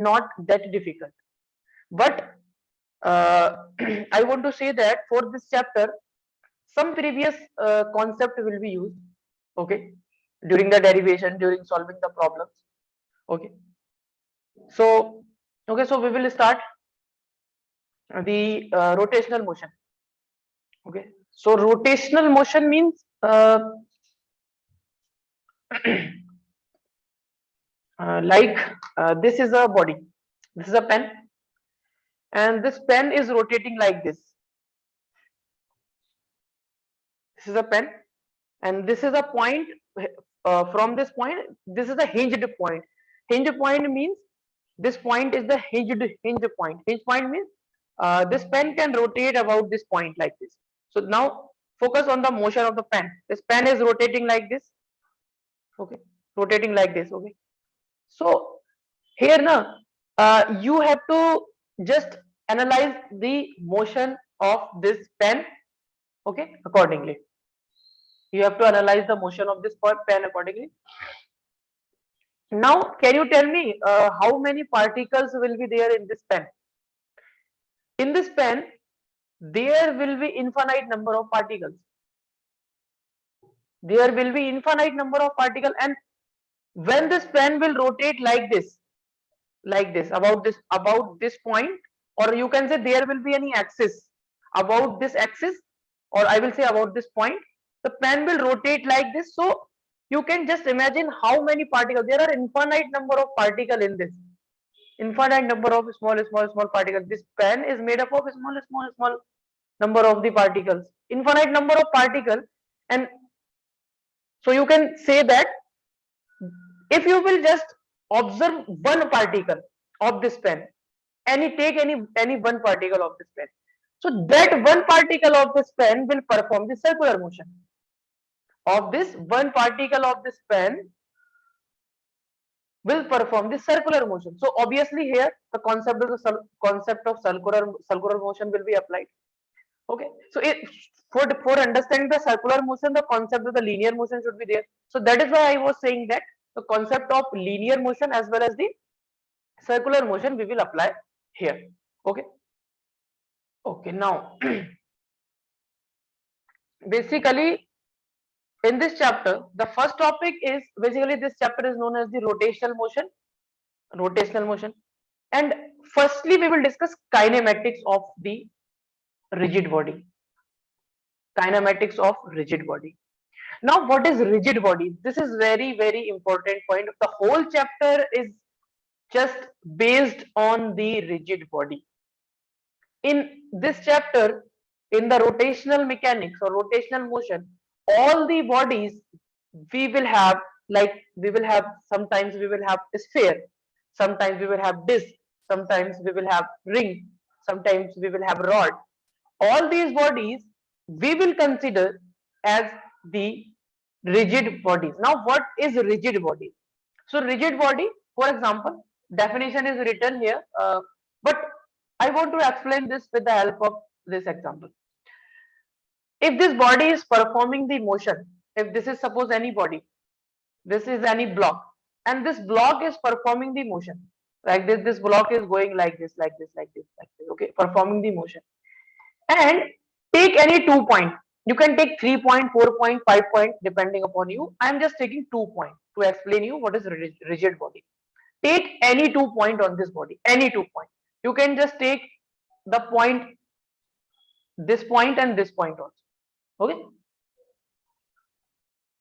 not that difficult. But I want to say that for this chapter, some previous concept will be used, okay, during the derivation, during solving the problems. Okay, so so we will start the rotational motion. Okay, so rotational motion means like this is a body, this is a pen, and this pen is rotating like this. This is a pen, and this is a point. From this point, this is a hinged point. Hinged point means this point is the hinge point. Hinge point means this pen can rotate about this point like this. So now focus on the motion of the pen. This pen is rotating like this. Okay, rotating like this. Okay, so here now you have to just analyze the motion of this pen. Okay, accordingly. You have to analyze the motion of this pen accordingly. Now, can you tell me how many particles will be there in this pen? In this pen, there will be infinite number of particles. There will be infinite number of particles, and when this pen will rotate like this, about this point, or you can say there will be any axis about this axis, or I will say about this point, the pen will rotate like this. So you can just imagine how many particles. There are infinite number of particles in this, infinite number of small particles. This pen is made up of small number of the particles, infinite number of particles. And so you can say that if you will just observe one particle of this pen, take any one particle of this pen, so that one particle of this pen will perform the circular motion of this one particle of this pen will perform the circular motion. So obviously here the concept of circular motion will be applied. Okay, so for understanding the circular motion, the concept of the linear motion should be there. So that is why I was saying that the concept of linear motion as well as the circular motion we will apply here. Okay, okay, now basically in this chapter, the first topic is basically, this chapter is known as the rotational motion. Rotational motion. And firstly, we will discuss kinematics of the rigid body. Kinematics of rigid body. Now, what is rigid body? This is very important point. The whole chapter is just based on the rigid body. In this chapter, in the rotational mechanics or rotational motion, all the bodies we will have, like sometimes we will have a sphere, sometimes we will have disc, sometimes we will have ring, sometimes we will have rod. All these bodies we will consider as the rigid bodies. Now, what is rigid body? So rigid body, for example, definition is written here, but I want to explain this with the help of this example. If this body is performing the motion, if this is suppose any body, this is any block, and this block is performing the motion like this block is going like this, okay, performing the motion. And take any 2 point, you can take 3 point, 4 point, 5 point, depending upon you. I am just taking 2 point to explain you what is rigid body. Take any 2 point on this body, any 2 point. You can just take the point, this point and this point also. Okay,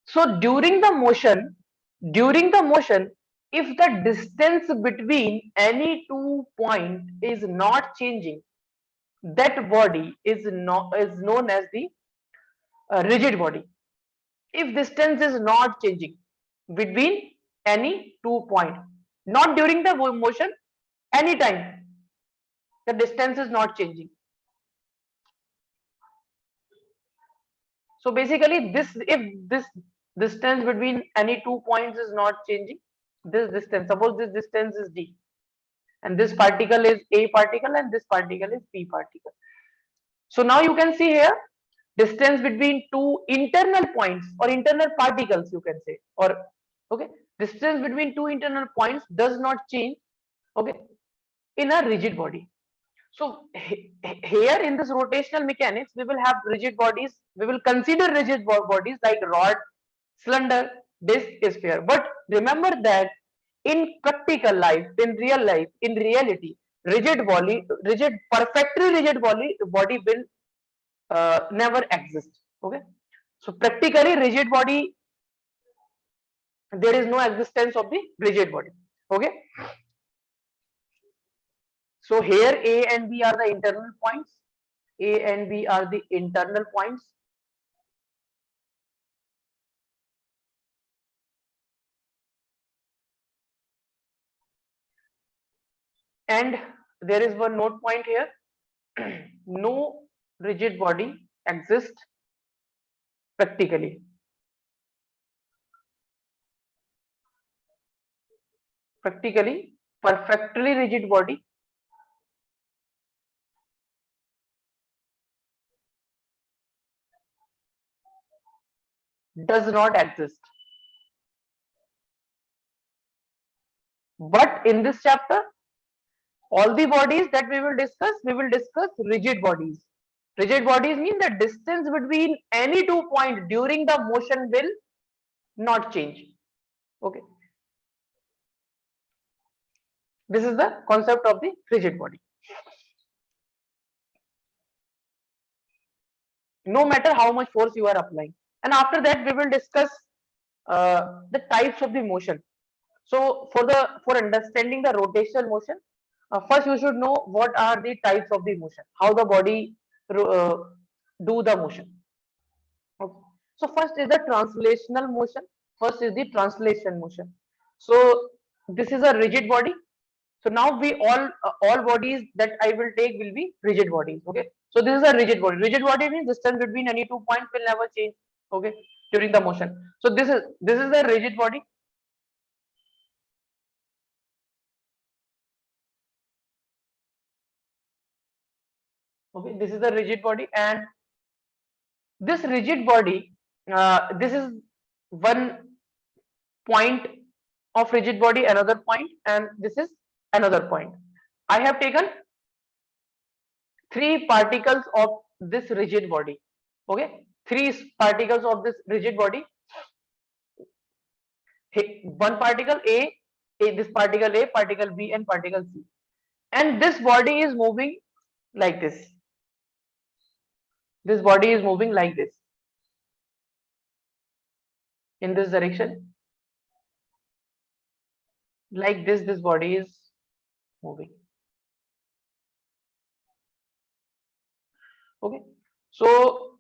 so during the motion, if the distance between any 2 point is not changing, that body is known as the rigid body. If distance is not changing between any 2 point, not during the motion, anytime the distance is not changing. So basically, if this distance between any 2 points is not changing, this distance, suppose this distance is d, and this particle is a particle and this particle is b particle. So now you can see here, distance between two internal points or internal particles, you can say, or okay, distance between two internal points does not change. Okay, in a rigid body. So here in this rotational mechanics, we will have rigid bodies. We will consider rigid bodies like rod, cylinder, disc, sphere. But remember that in practical life, in real life, in reality, perfectly rigid body will never exist. Okay, so practically rigid body, there is no existence of the rigid body. Okay, so here A and B are the internal points. A and B are the internal points. And there is one note point here. No rigid body exists practically. Practically, perfectly rigid body does not exist. But in this chapter, all the bodies that we will discuss rigid bodies. Rigid bodies mean the distance between any 2 points during the motion will not change. Okay, this is the concept of the rigid body. No matter how much force you are applying. And after that, we will discuss the types of the motion. So for understanding the rotational motion, first you should know what are the types of the motion, how the body uh, do the motion. Okay. So first is the translational motion. First is the translation motion. So this is a rigid body. So now we all bodies that I will take will be rigid bodies. Okay. So this is a rigid body. Rigid body means distance between any 2 points will never change. Okay. During the motion. So this is a rigid body. Okay. This is a rigid body, and this rigid body, this is one point of rigid body, another point, and this is another point. I have taken three particles of this rigid body. Okay, three particles of this rigid body. One particle A, this particle A, particle B, and particle C. And this body is moving like this. This body is moving like this in this direction. Like this body is moving. Okay, so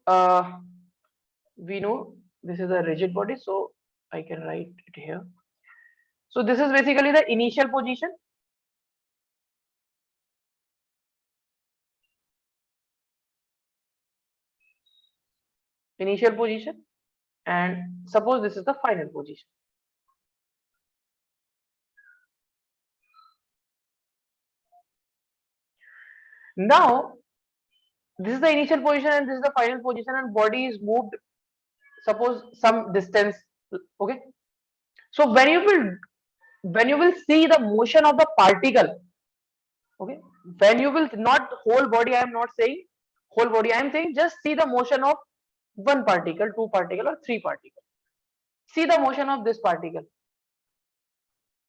we know this is a rigid body, so I can write it here. So this is basically the initial position. Initial position, and suppose this is the final position. Now this is the initial position and this is the final position, and body is moved, suppose some distance. Okay, so when you will see the motion of the particle. Okay, when you will, not whole body, I am not saying whole body, I am saying just see the motion of one particle, two particle, or three particle. See the motion of this particle,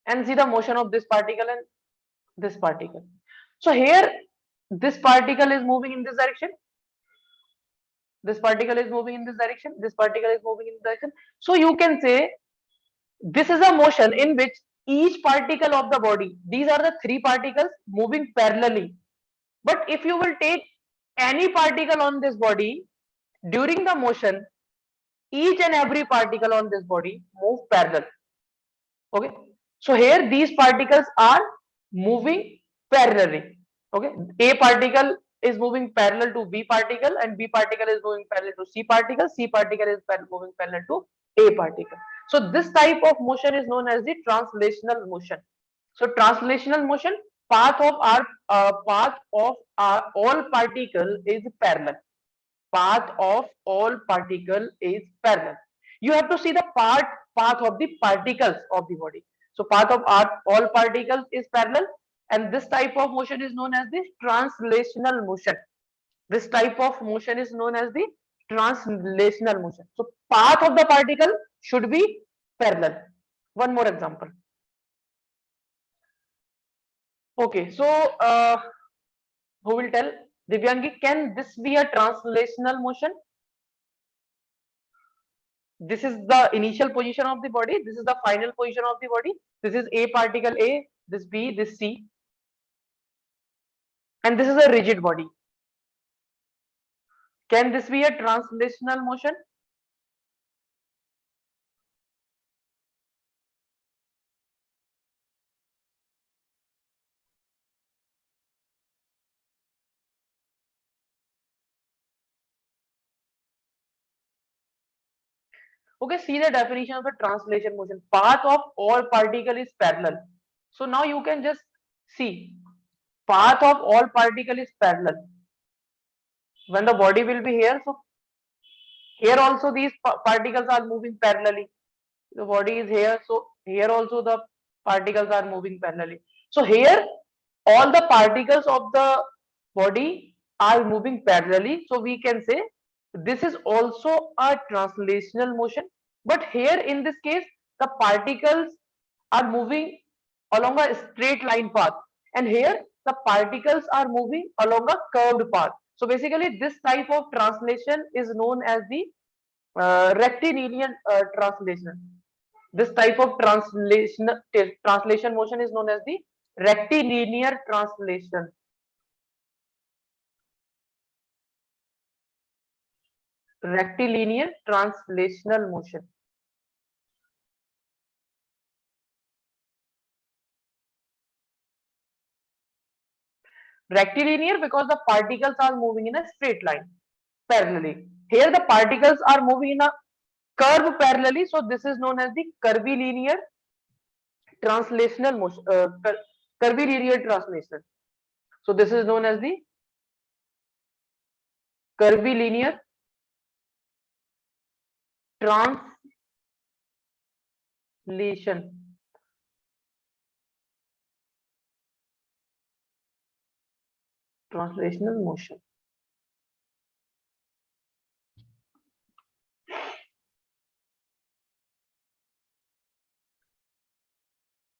and see the motion of this particle and this particle. So here this particle is moving in this direction, this particle is moving in this direction, this particle is moving in this direction. So you can say this is a motion in which each particle of the body, these are the three particles moving parallelly. But if you will take any particle on this body during the motion, each and every particle on this body move parallel. Okay, so here these particles are moving parallelly. Okay, A particle is moving parallel to B particle, and B particle is moving parallel to C particle, C particle is moving parallel to A particle. So this type of motion is known as the translational motion. So translational motion, path of our all particle is parallel. Path of all particle is parallel. You have to see the path of the particles of the body. So path of all particles is parallel, and this type of motion is known as the translational motion. This type of motion is known as the translational motion. So path of the particle should be parallel. One more example. Okay, so who will tell? Divyangi, can this be a translational motion? This is the initial position of the body. This is the final position of the body. This is A particle A, this B, this C, and this is a rigid body. Can this be a translational motion? Okay, see the definition of the translation motion. Path of all particle is parallel. So now you can just see path of all particle is parallel. When the body will be here, so here also these particles are moving parallelly. The body is here, so here also the particles are moving parallelly. So here all the particles of the body are moving parallelly, so we can say this is also a translational motion. But here in this case the particles are moving along a straight line path, and here the particles are moving along a curved path. So basically this type of translation is known as the rectilinear translation. This type of translation motion is known as the rectilinear translation. Rectilinear translational motion. Rectilinear because the particles are moving in a straight line parallelly. Here the particles are moving in a curve parallelly, so this is known as the curvilinear translational motion. Curvilinear translation. So this is known as the curvilinear translation. Translational motion.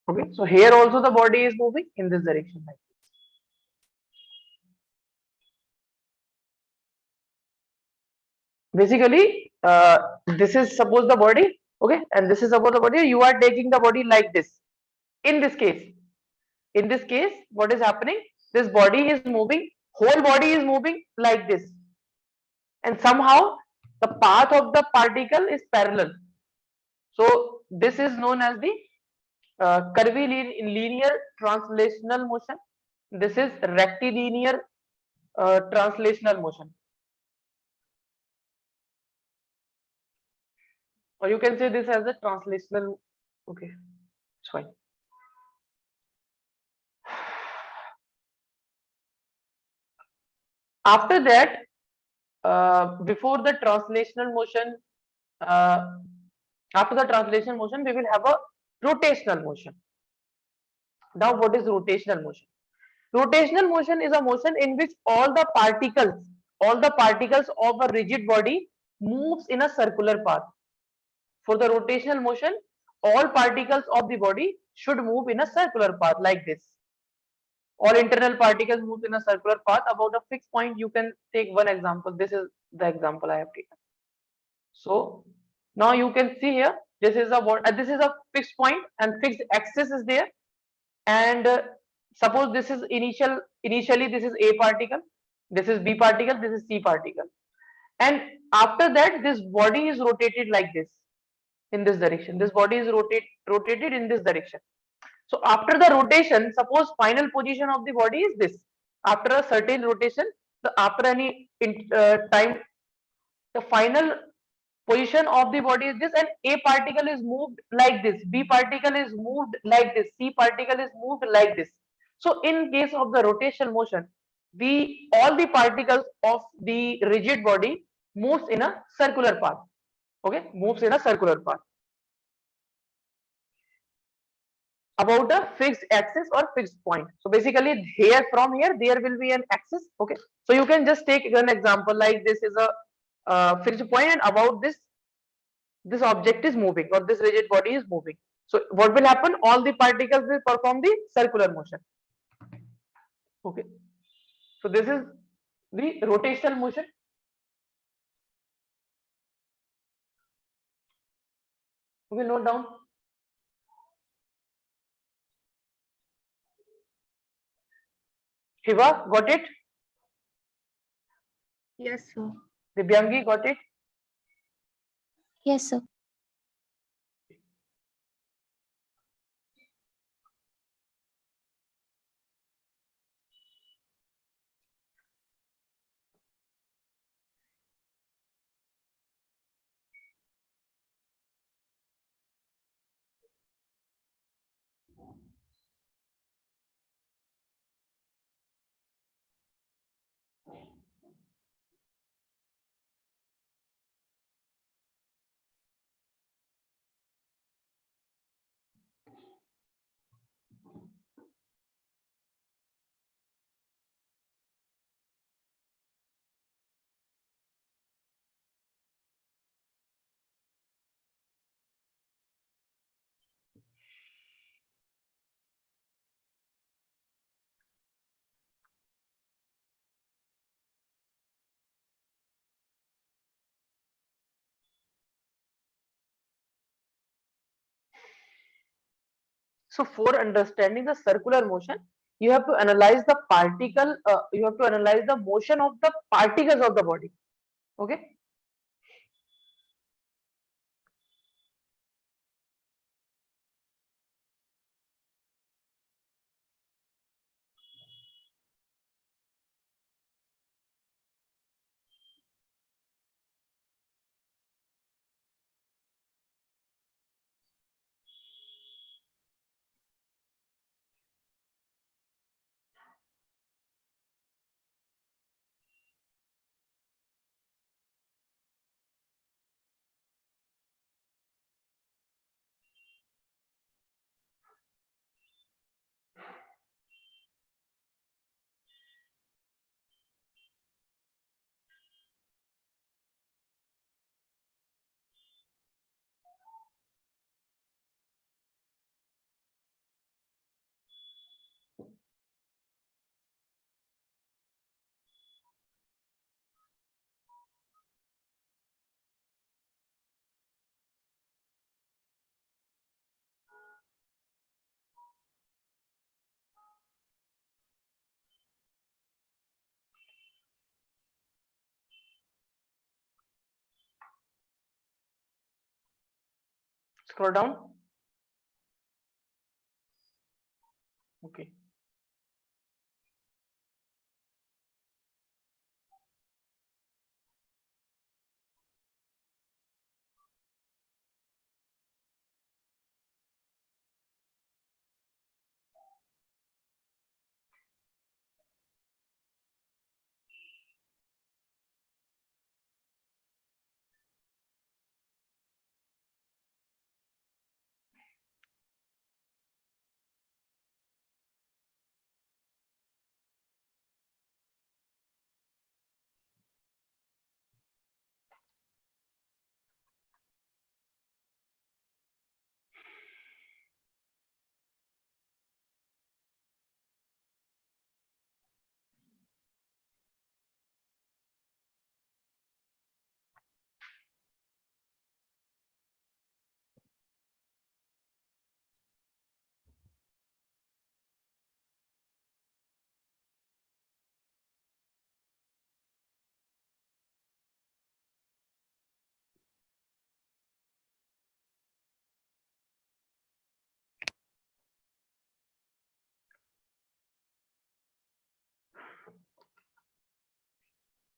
Okay, so here also the body is moving in this direction. Basically, this is suppose the body, okay, and this is suppose the body. You are taking the body like this. In this case, what is happening? This body is moving. Whole body is moving like this, and somehow the path of the particle is parallel. So this is known as the curvilinear translational motion. This is rectilinear translational motion, or you can say this as a translational. Okay, it's fine. After that, before the translational motion, uh, after the translation motion, we will have a rotational motion. Now, what is rotational motion? Rotational motion is a motion in which all the particles of a rigid body moves in a circular path. For the rotational motion, all particles of the body should move in a circular path like this. All internal particles move in a circular path about a fixed point. You can take one example. This is the example I have taken. So now you can see here, this is a fixed point and fixed axis is there, and suppose this is initially this is A particle, this is B particle, this is C particle, and after that this body is rotated like this in this direction. This body is rotated in this direction. So after the rotation, suppose final position of the body is this. After a certain rotation, after any time, the final position of the body is this, and A particle is moved like this, B particle is moved like this, C particle is moved like this. So in case of the rotational motion, all the particles of the rigid body moves in a circular path. Okay, moves in a circular path. about a fixed axis or fixed point. So basically here, from here there will be an axis. Okay, so you can just take an example like this is a fixed point, and about this object is moving, or this rigid body is moving. So what will happen? All the particles will perform the circular motion. Okay, so this is the rotational motion. Okay, note down. Hiva, got it? Yes, sir. Divyangi, got it? Yes, sir. So for understanding the circular motion, you have to analyze the particle. You have to analyze the motion of the particles of the body. Okay. Scroll down. Okay.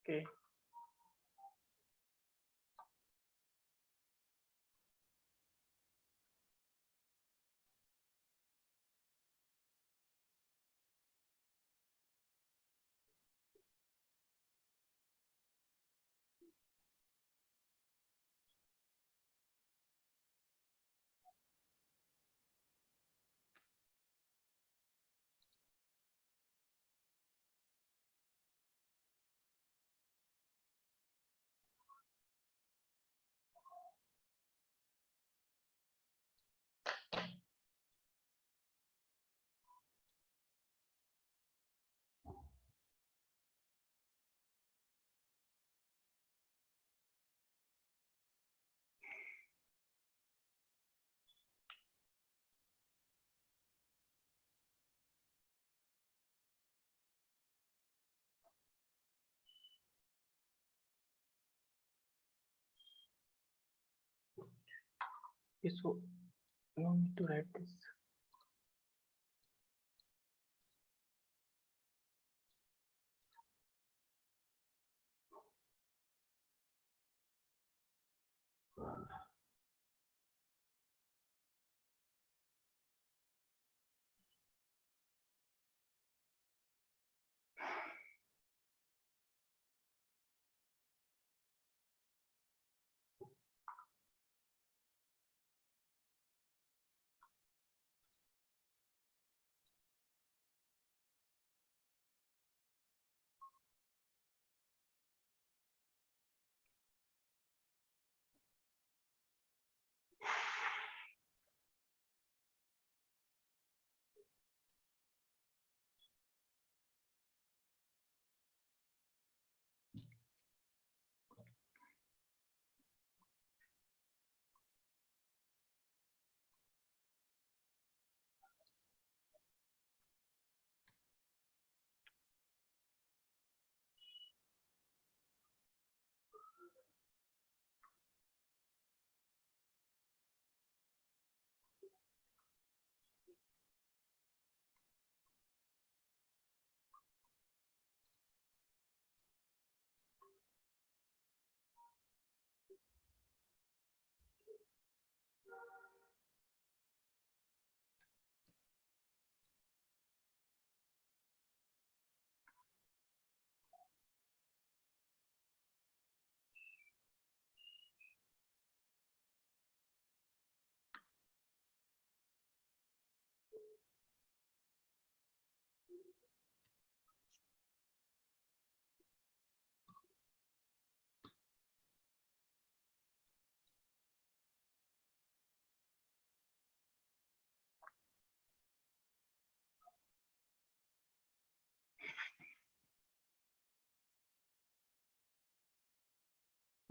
Okay. Okay, so no need to write this.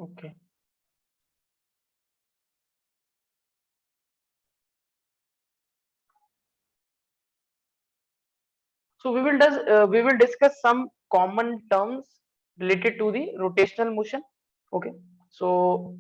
Okay. So we will discuss some common terms related to the rotational motion. Okay. So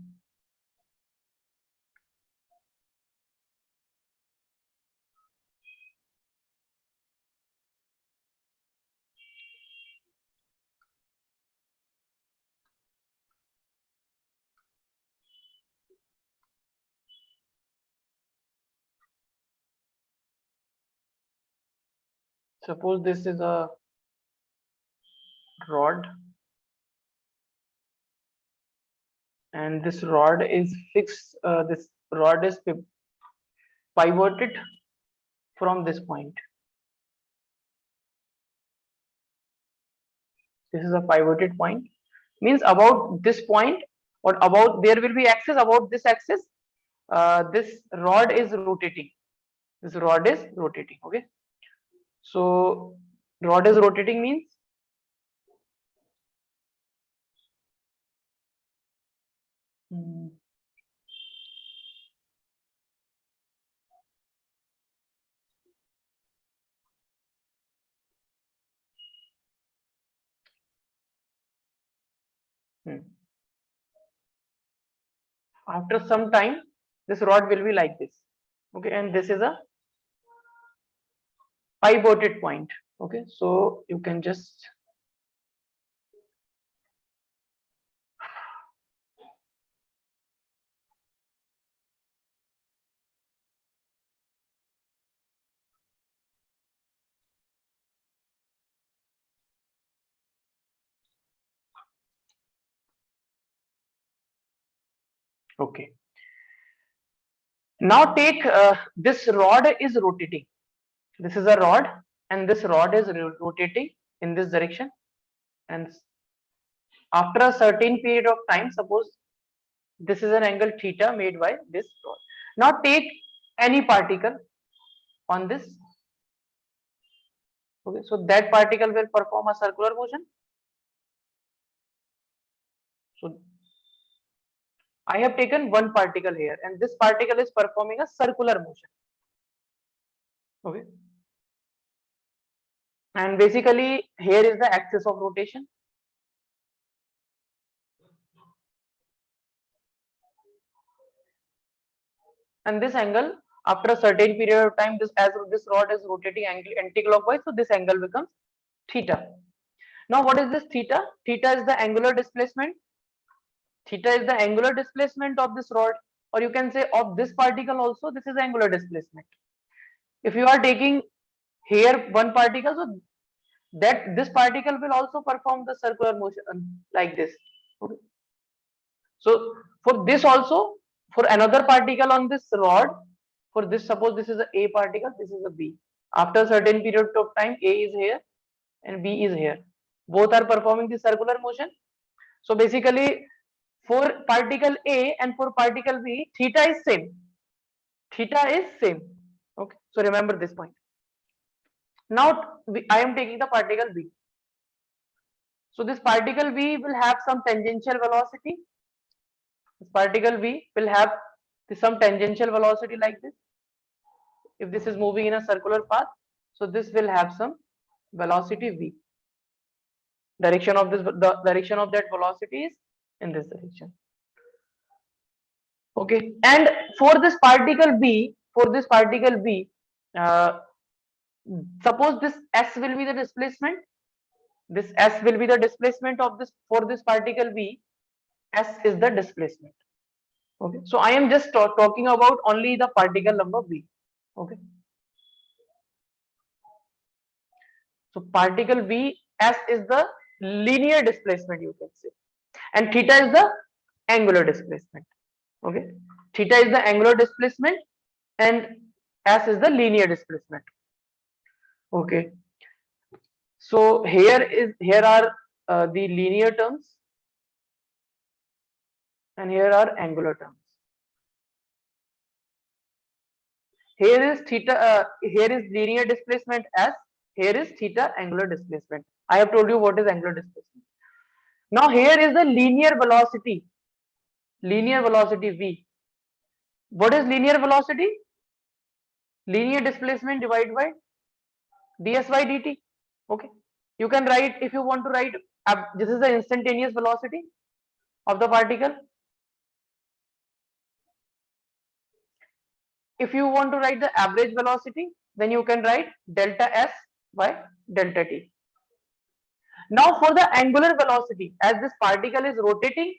suppose this is a rod and this rod is fixed. This rod is pivoted from this point. This is a pivoted point. Means about this point or about there will be axis about this axis. This rod is rotating. This rod is rotating. Okay. So rod is rotating means hmm, hmm. After some time this rod will be like this. Okay, and this is a pivoted point. Okay, so you can just okay. Now take this rod is rotating. This is a rod and this rod is rotating in this direction, and after a certain period of time, suppose this is an angle theta made by this rod. Now take any particle on this. Okay, so that particle will perform a circular motion. So I have taken one particle here and this particle is performing a circular motion. Okay, and basically here is the axis of rotation. and this angle after a certain period of time, this rod is rotating anti-clockwise, so this angle becomes theta. Now what is this theta? Theta is the angular displacement. Theta is the angular displacement of this rod, or you can say of this particle also. This is angular displacement. If you are taking here one particle, so that this particle will also perform the circular motion like this. Okay. So for this also, for another particle on this rod, for this, suppose this is a A particle, this is a B. After a certain period of time, A is here and B is here. Both are performing the circular motion. So basically, for particle A and for particle B, theta is same. Theta is same. Okay. So remember this point. Now I am taking the particle B. So this particle B will have some tangential velocity. This particle B will have some tangential velocity like this. If this is moving in a circular path, so this will have some velocity V. Direction of this, the direction of that velocity is in this direction. Okay, and for this particle B, uh, suppose this S will be the displacement. This S will be the displacement of this for this particle B. S is the displacement. Okay, so I am just talking about only the particle number B. Okay, so particle B, S is the linear displacement, you can say, and theta is the angular displacement. Okay, theta is the angular displacement and S is the linear displacement. Okay, so here are the linear terms and here are angular terms. Here is theta, here is linear displacement S, here is theta angular displacement. I have told you what is angular displacement. Now here is the linear velocity V. What is linear velocity? Linear displacement divided by ds by dt. Okay, you can write, if you want to write, this is the instantaneous velocity of the particle. If you want to write the average velocity, then you can write delta s by delta t. Now for the angular velocity, as this particle is rotating,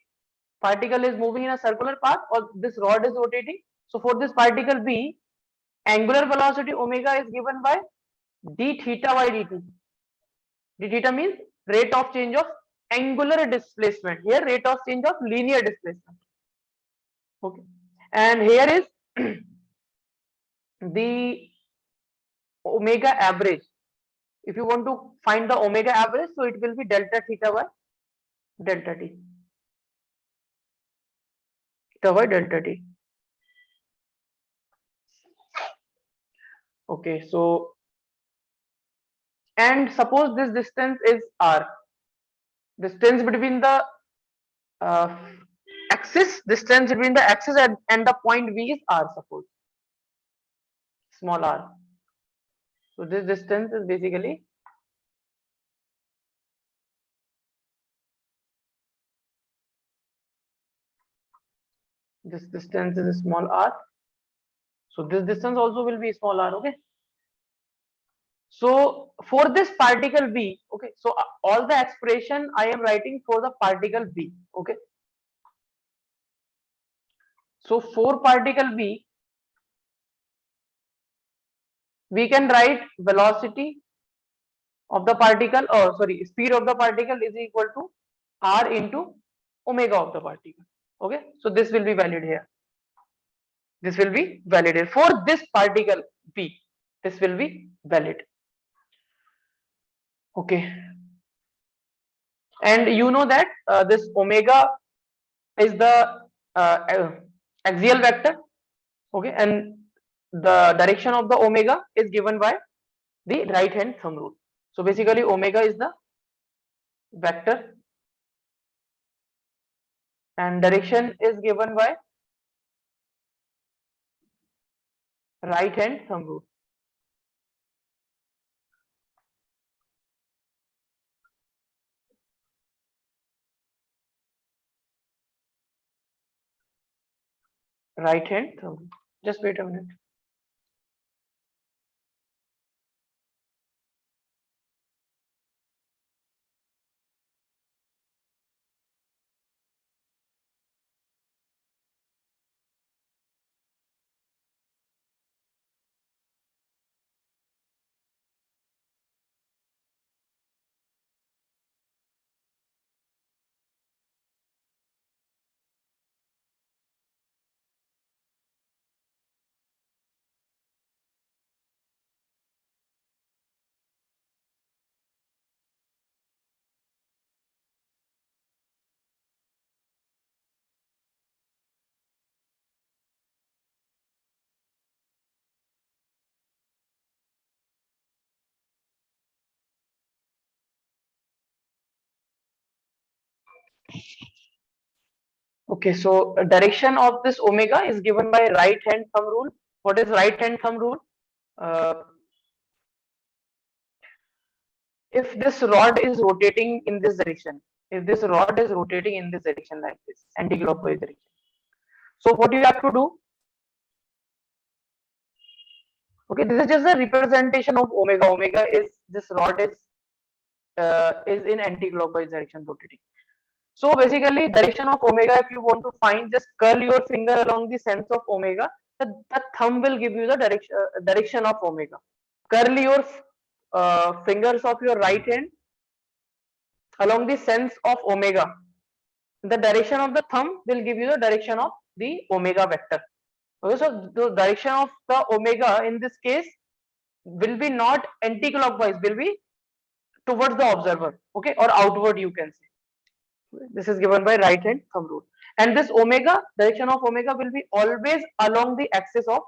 particle is moving in a circular path, or this rod is rotating, so for this particle B, angular velocity omega is given by d theta by dt. D theta means rate of change of angular displacement. Here rate of change of linear displacement. Okay, and here is the omega average. If you want to find the omega average, so it will be delta theta by delta t. Theta by delta t. Okay, so and suppose this distance is r. Distance between the uh, distance between the axis and the point V is r. Suppose small r. So this distance is basically this distance is small r. So this distance also will be small r. Okay. So for this particle B, okay. So all the expression I am writing for the particle B. Okay. So for particle B, we can write velocity of the particle, or sorry, speed of the particle is equal to r into omega of the particle. Okay, so this will be valid here. This will be valid here for this particle B. This will be valid. Okay, and you know that this omega is the axial vector. Okay, and the direction of the omega is given by the right hand thumb rule. So basically, omega is the vector and direction is given by right hand thumb rule. Right hand thumb rule. Just wait a minute. Okay, so direction of this omega is given by right hand thumb rule. What is right hand thumb rule? Uh, if this rod is rotating in this direction, if this rod is rotating in this direction like this, anti-clockwise direction. So what you have to do? Okay, this is just a representation of omega. Omega is this rod is in anti-clockwise direction rotating. So basically, direction of omega, if you want to find, just curl your finger along the sense of omega. The thumb will give you the direction of omega. Curl your fingers of your right hand along the sense of omega. The direction of the thumb will give you the direction of the omega vector. Okay, so the direction of the omega in this case will be not anti-clockwise, will be towards the observer, okay, or outward you can say. This is given by right hand thumb rule. And this omega, direction of omega will be always along the axis of,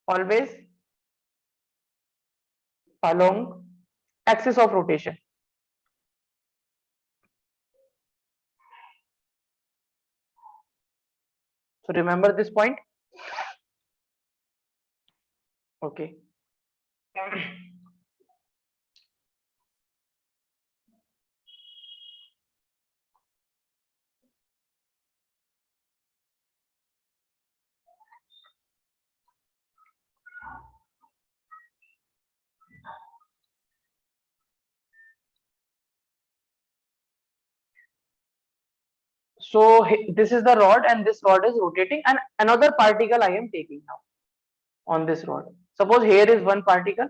always along axis of rotation. So remember this point. Okay. So this is the rod and this rod is rotating and another particle I am taking now on this rod. Suppose here is one particle.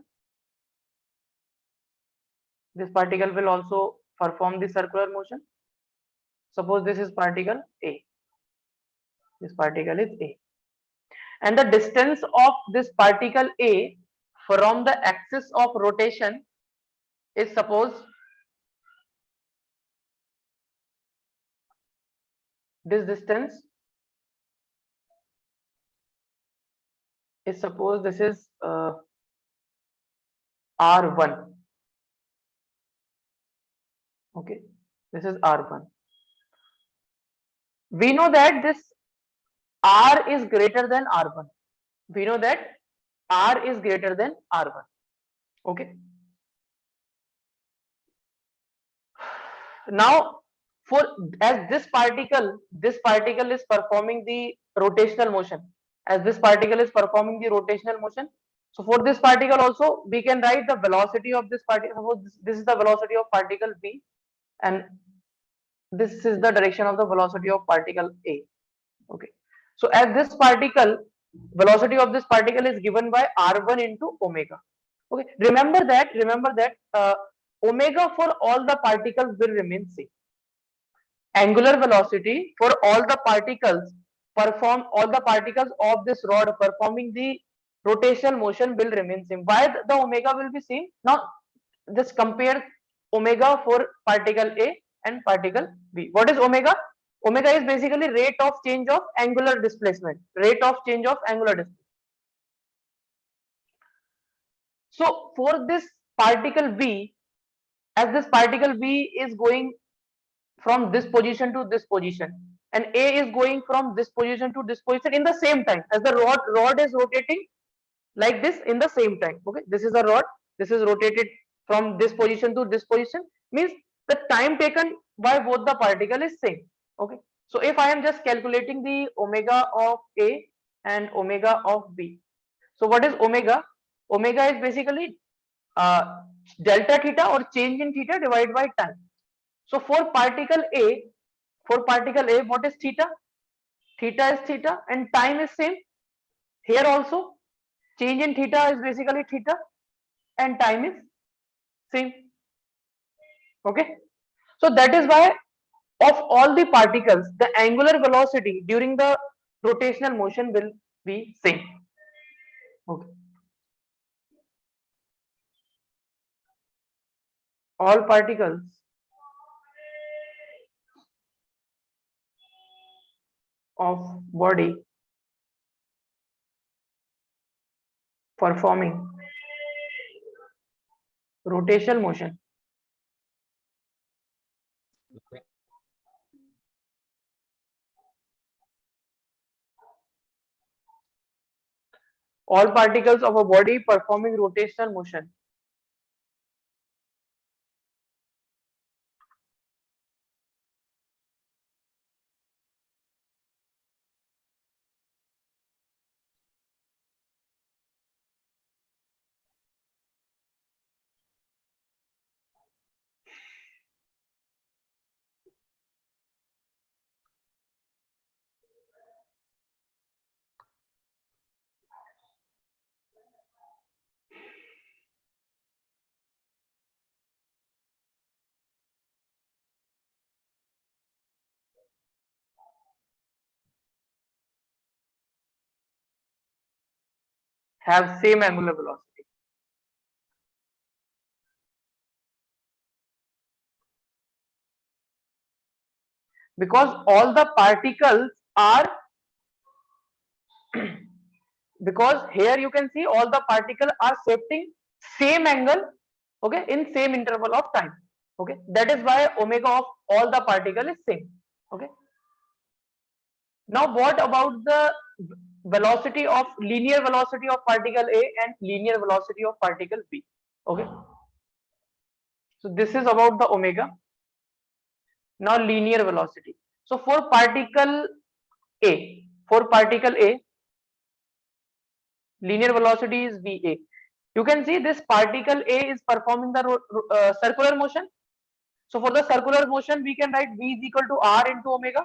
This particle will also perform the circular motion. Suppose this is particle A. This particle is A. And the distance of this particle A from the axis of rotation is, suppose this distance is, suppose this is R1. Okay, this is R1. We know that this R is greater than R1. We know that R is greater than R1. Okay. Now, for as this particle is performing the rotational motion. As this particle is performing the rotational motion. So for this particle also, we can write the velocity of this particle. Suppose this is the velocity of particle B, and this is the direction of the velocity of particle A. Okay. So as this particle, velocity of this particle is given by R1 into omega. Okay. Remember that omega for all the particles will remain same. Angular velocity for all the particles of this rod performing the rotational motion will remain same. Why the omega will be same? Now just compare omega for particle A and particle B. What is omega? Omega is basically rate of change of angular displacement. Rate of change of angular displacement. So for this particle B, as this particle B is going from this position to this position, and A is going from this position to this position in the same time, as the rod is rotating like this in the same time. Okay, this is a rod, this is rotated from this position to this position, means the time taken by both the particle is same. Okay, so if I am just calculating the omega of A and omega of b. So what is omega? Omega is basically uh, delta theta or change in theta divided by time. So for particle a, what is theta? Theta is theta and time is same. Here also change in theta is basically theta and time is same. Okay, so that is why of all the particles the angular velocity during the rotational motion will be same. Okay, all particles of body performing rotational motion all particles of a body performing rotational motion have same angular velocity, because all the particles are because here you can see all the particles are shifting same angle, okay, in same interval of time. Okay, that is why omega of all the particle is same. Okay, now what about the velocity of linear velocity of particle a and linear velocity of particle b? Okay, so this is about the omega. Now linear velocity. So for particle a linear velocity is va. You can see this particle a is performing the circular motion. So for the circular motion we can write v is equal to r into omega.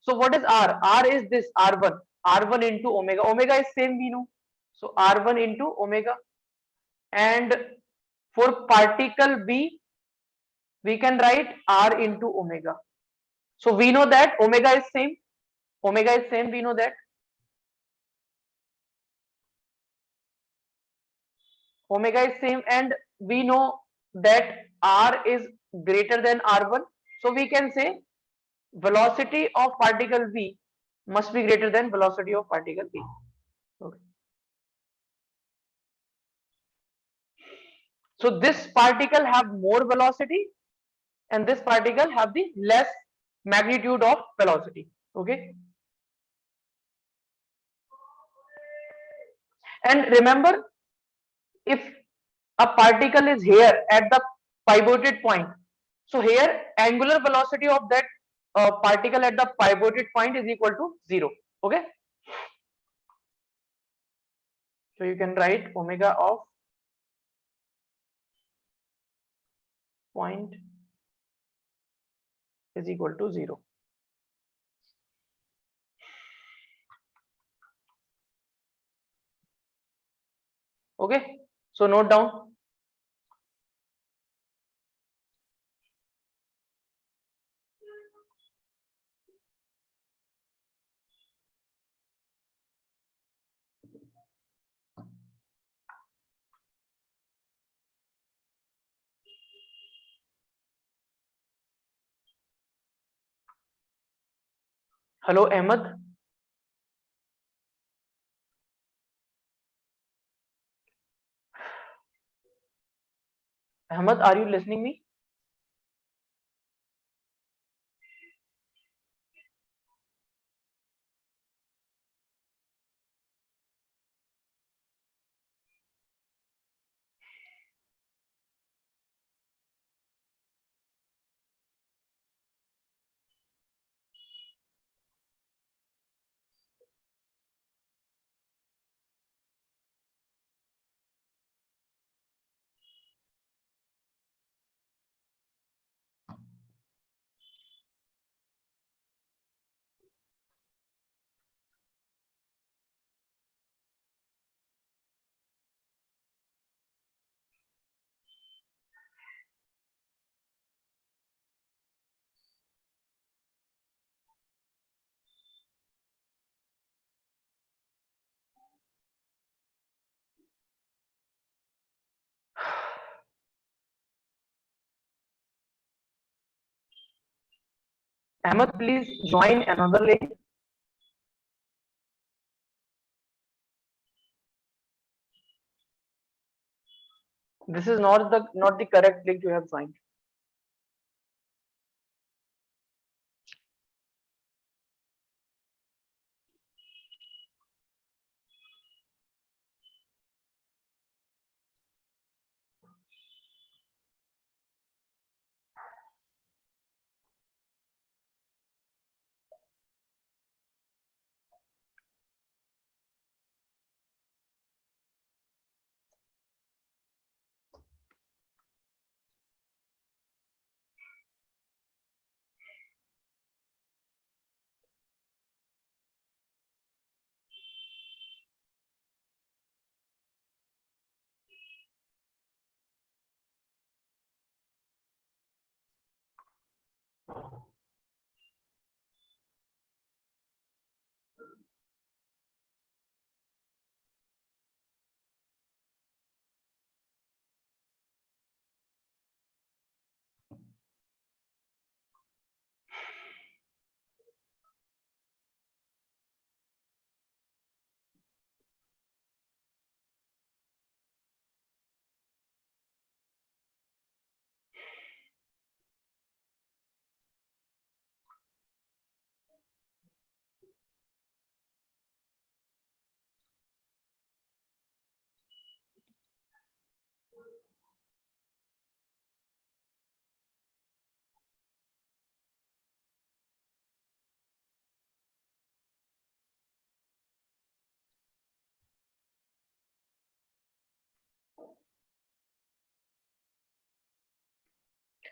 So what is r? R is this r1, r1 into omega. Omega is same we know, so r1 into omega. And for particle b we can write r into omega. So we know that omega is same, we know that omega is same, and we know that r is greater than r1. So we can say velocity of particle v must be greater than velocity of particle b. Okay. So this particle have more velocity and this particle have the less magnitude of velocity. Okay, and remember, if a particle is here at the pivoted point, so here angular velocity of that particle at the pivoted point is equal to 0. Okay, so you can write omega of point is equal to 0. Okay, so note down. Hello Ahmed. Ahmed, are you listening me? Ahmed, please join another link. This is not the correct link you have joined.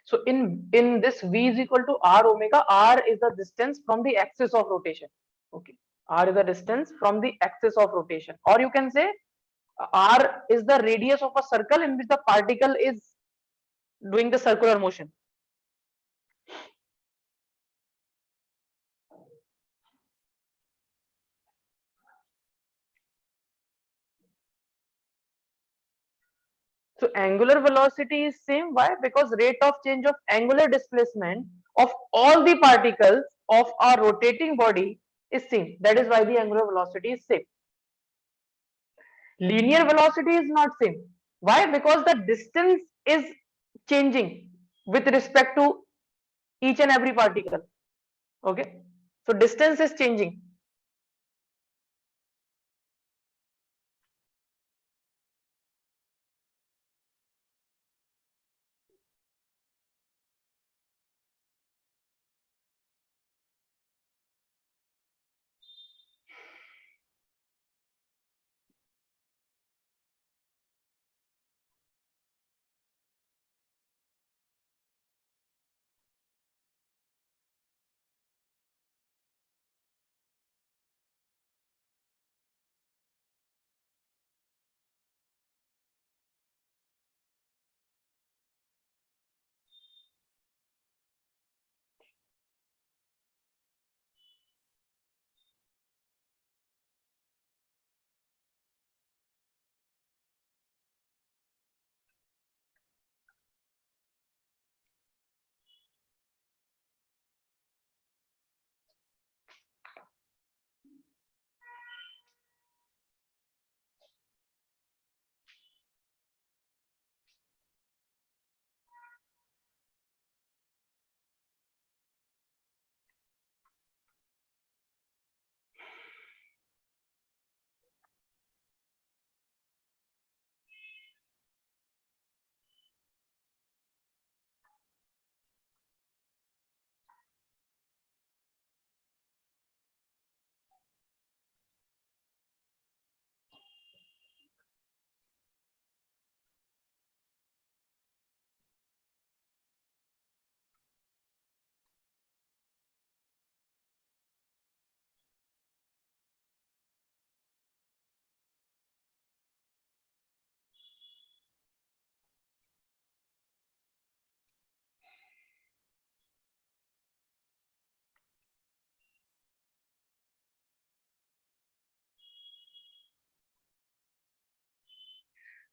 So in this v is equal to r omega. R is the distance from the axis of rotation. Okay, r is the distance from the axis of rotation, or you can say r is the radius of a circle in which the particle is doing the circular motion. So angular velocity is same. Why? Because rate of change of angular displacement of all the particles of our rotating body is same. That is why the angular velocity is same. Linear velocity is not same. Why? Because the distance is changing with respect to each and every particle. Okay. So distance is changing.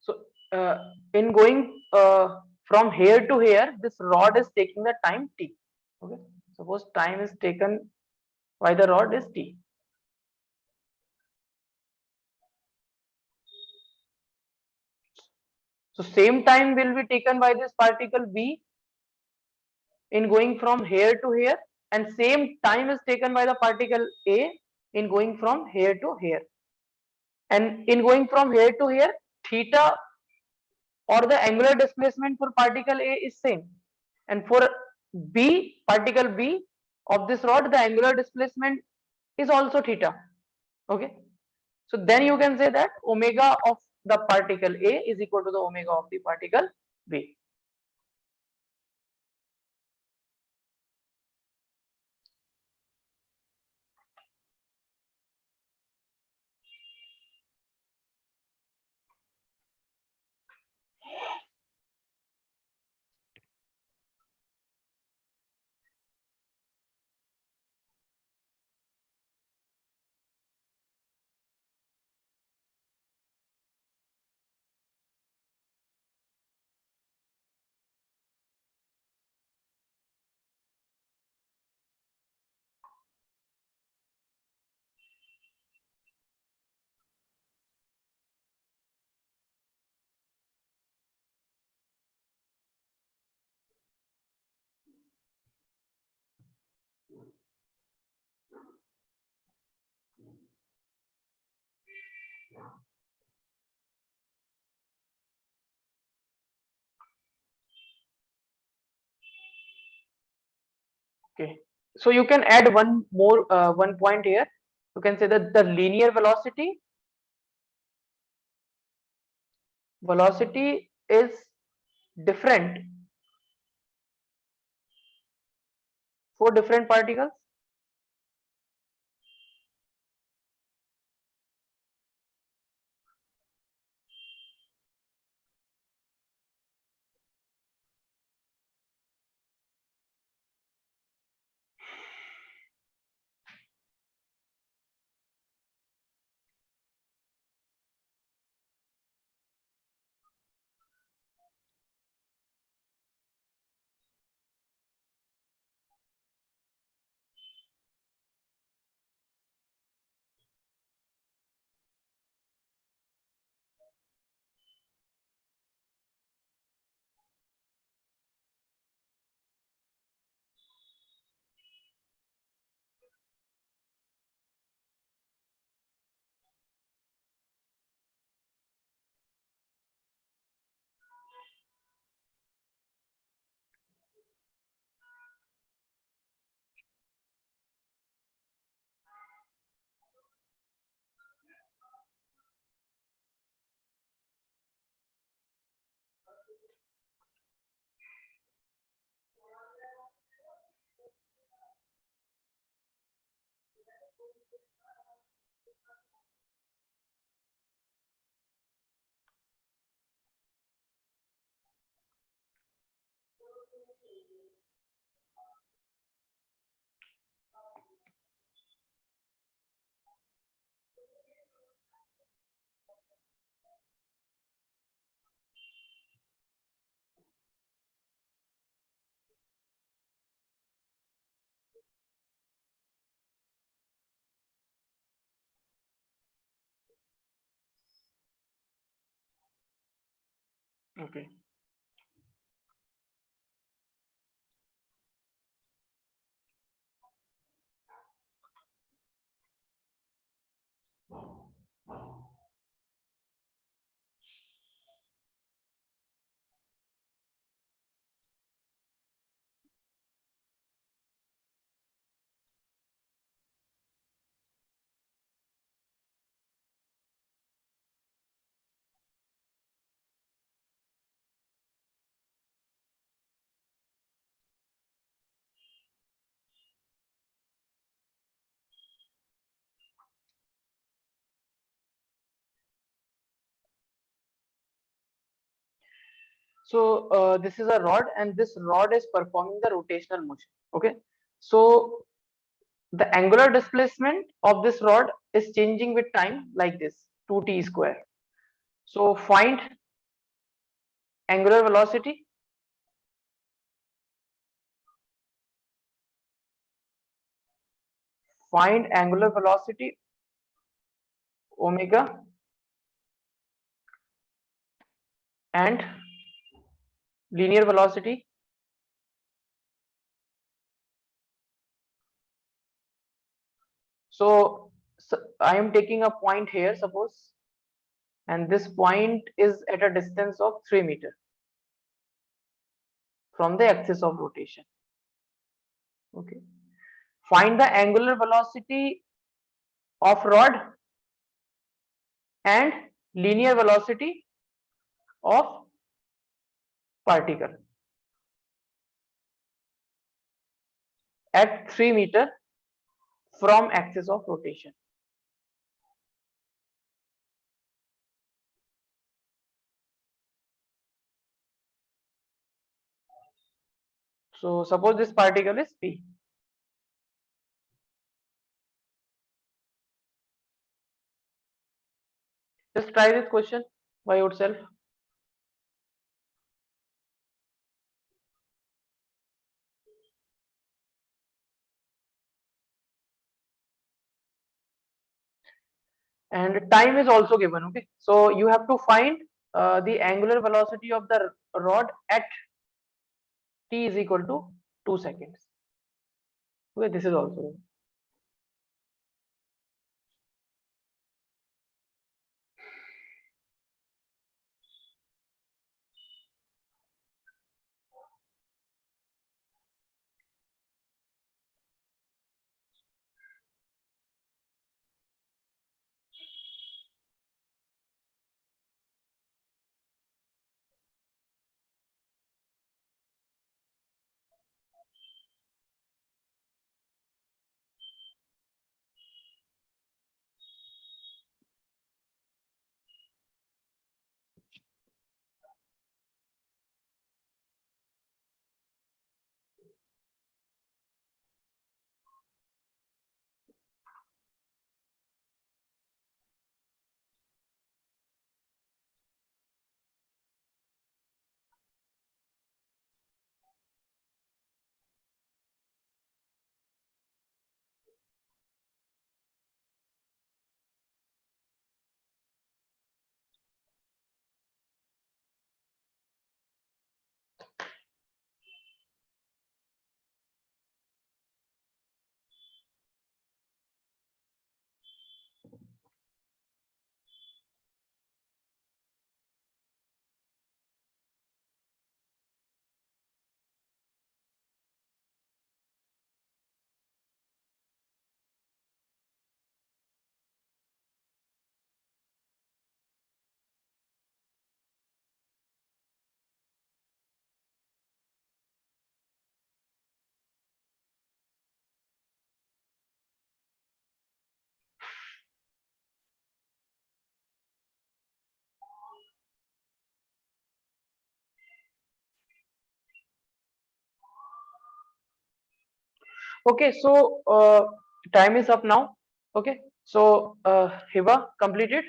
So in going from here to here, this rod is taking the time t. Okay. Suppose time is taken by the rod is t. So same time will be taken by this particle B in going from here to here, and same time is taken by the particle A in going from here to here. And in going from here to here, theta or the angular displacement for particle A is same. And for B, particle B of this rod, the angular displacement is also theta. Okay. So then you can say that omega of the particle A is equal to the omega of the particle B. Okay. So you can add one more one point here. You can say that the linear velocity is different for different particles. Okay. So this is a rod, and this rod is performing the rotational motion. Okay. So the angular displacement of this rod is changing with time like this, 2t square. So find angular velocity. find angular velocity omega and linear velocity so, I am taking a point here, suppose, and this point is at a distance of 3 meter from the axis of rotation. Okay, find the angular velocity of rod and linear velocity of particle at 3 meter from axis of rotation. So suppose this particle is P. Just try this question by yourself. And time is also given. Okay, so you have to find the angular velocity of the rod at t is equal to 2 seconds. Okay, this is also. Okay, so time is up now. Okay, so Hiba completed.